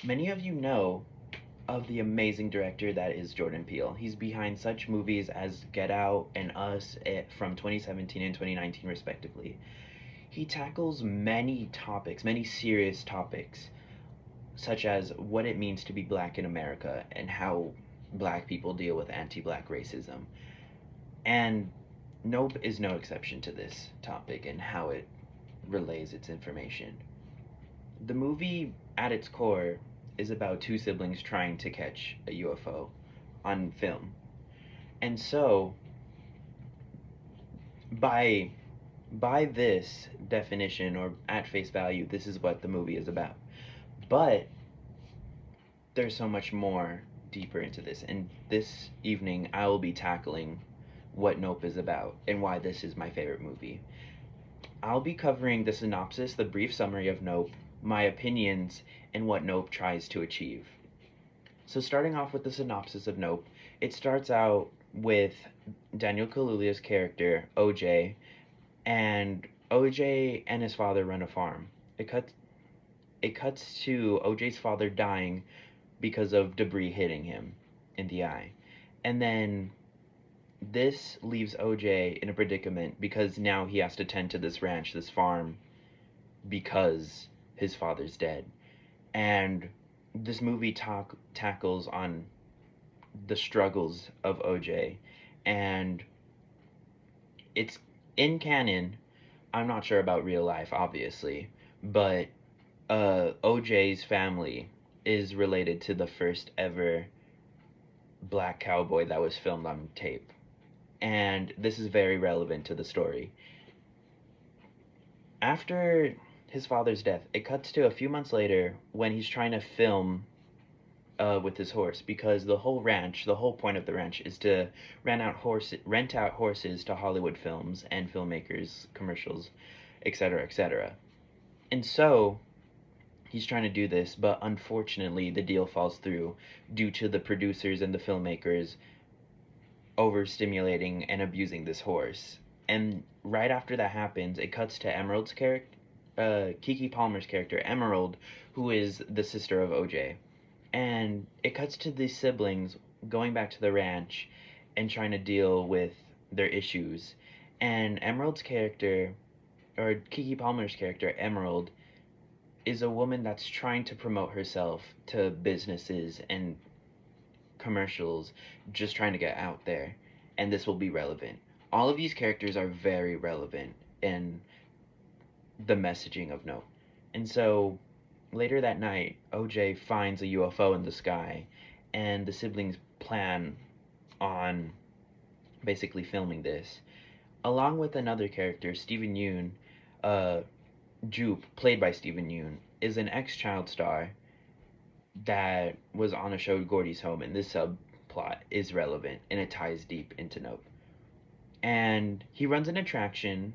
Many of you know of the amazing director that is Jordan Peele. He's behind such movies as Get Out and Us from 2017 and 2019, respectively. He tackles many topics, many serious topics, such as what it means to be black in America and how black people deal with anti black racism. And Nope is no exception to this topic and how it relays its information. The movie, at its core, is about two siblings trying to catch a UFO on film. And so, by by this definition or at face value, this is what the movie is about. But there's so much more deeper into this. And this evening, I will be tackling what Nope is about and why this is my favorite movie. I'll be covering the synopsis, the brief summary of Nope, my opinions, and what Nope tries to achieve. So, starting off with the synopsis of Nope, it starts out with Daniel Kaluuya's character, OJ, and OJ and his father run a farm. It cuts it cuts to OJ's father dying because of debris hitting him in the eye. And then this leaves OJ in a predicament because now he has to tend to this ranch, this farm, because his father's dead. And this movie tackles on the struggles of OJ, and it's in canon. I'm not sure about real life, obviously, but OJ's family is related to the first ever black cowboy that was filmed on tape, and this is very relevant to the story. After his father's death, it cuts to a few months later when he's trying to film with his horse because the whole ranch, the whole point of the ranch is to rent out horses to Hollywood films and filmmakers, commercials, etc., etc. And so he's trying to do this, but unfortunately the deal falls through due to the producers and the filmmakers overstimulating and abusing this horse. And right after that happens, it cuts to Kiki Palmer's character, Emerald, who is the sister of OJ. And it cuts to these siblings going back to the ranch and trying to deal with their issues. And Emerald's character, or Kiki Palmer's character, Emerald, is a woman that's trying to promote herself to businesses and commercials, just trying to get out there. And this will be relevant. All of these characters are very relevant in the messaging of No. And so later that night, OJ finds a UFO in the sky, and the siblings plan on basically filming this. Along with another character, Stephen Yoon, uh, Jupe, played by Stephen Yoon, is an ex child star that was on a show, Gordy's Home, and this subplot is relevant and it ties deep into Nope. And he runs an attraction,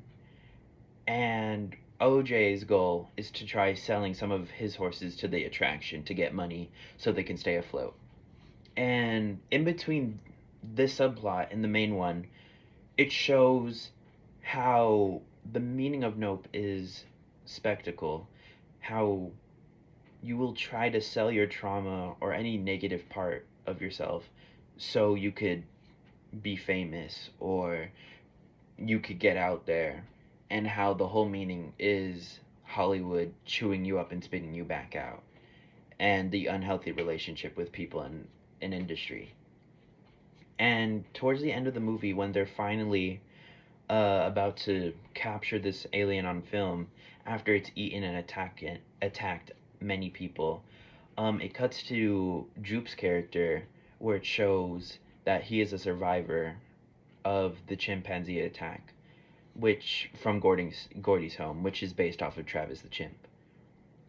and OJ's goal is to try selling some of his horses to the attraction to get money so they can stay afloat. And in between this subplot and the main one, it shows how the meaning of Nope is spectacle, how you will try to sell your trauma or any negative part of yourself so you could be famous or you could get out there, and how the whole meaning is Hollywood chewing you up and spitting you back out, and the unhealthy relationship with people in an industry. And towards the end of the movie, when they're finally about to capture this alien on film after it's eaten and attacked many people, it cuts to Jupe's character where it shows that he is a survivor of the chimpanzee attack, which from Gordy's Home, which is based off of Travis the Chimp.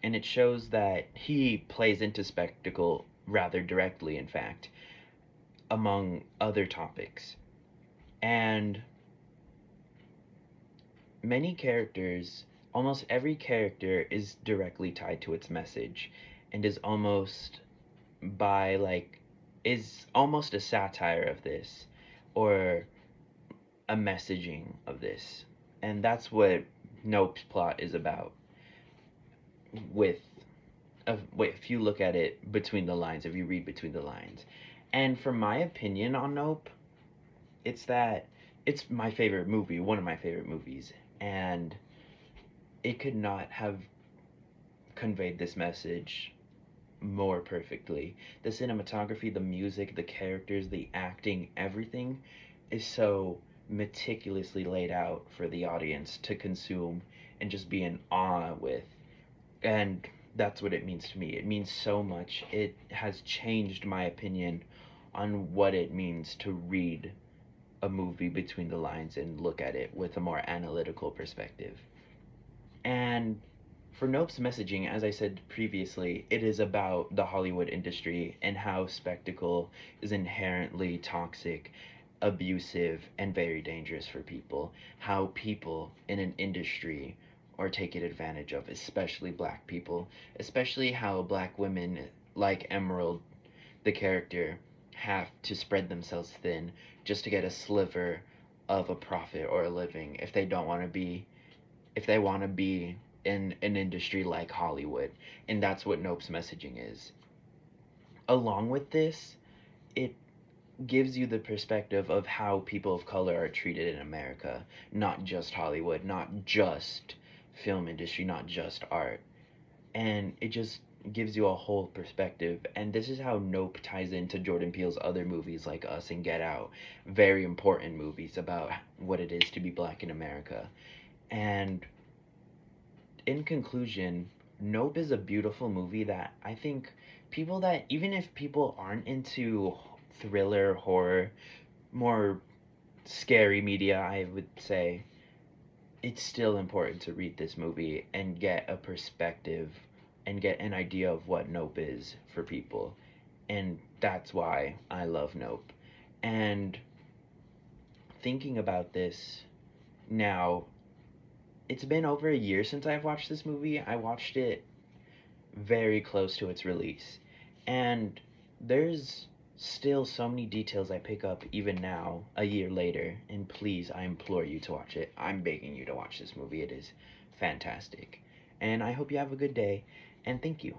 And it shows that he plays into spectacle rather directly, in fact, among other topics. And many characters, almost every character is directly tied to its message and by like is almost a satire of this or a messaging of this. And that's what Nope's plot is about with if you look at it between the lines, if you read between the lines. And for my opinion on Nope, it's that it's my favorite movie, one of my favorite movies, and it could not have conveyed this message more perfectly. The cinematography, the music, the characters, the acting, everything is so meticulously laid out for the audience to consume and just be in awe with. And that's what it means to me. It means so much. It has changed my opinion on what it means to read a movie between the lines and look at it with a more analytical perspective. And for Nope's messaging, as I said previously, it is about the Hollywood industry and how spectacle is inherently toxic, abusive, and very dangerous for people. How people in an industry are taken advantage of, especially black people, especially how black women like Emerald, the character, have to spread themselves thin just to get a sliver of a profit or a living if they want to be in an industry like Hollywood. And that's what Nope's messaging is. Along with this, it gives you the perspective of how people of color are treated in America, not just Hollywood, not just film industry, not just art. And it just gives you a whole perspective. And this is how Nope ties into Jordan Peele's other movies like Us and Get Out, very important movies about what it is to be black in America. And in conclusion, Nope is a beautiful movie that I think people that, even if people aren't into thriller, horror, more scary media, I would say, it's still important to read this movie and get a perspective and get an idea of what Nope is for people. And that's why I love Nope. And thinking about this now, it's been over a year since I've watched this movie. I watched it very close to its release. And there's still so many details I pick up even now, a year later. And please, I implore you to watch it. I'm begging you to watch this movie. It is fantastic. And I hope you have a good day. And thank you.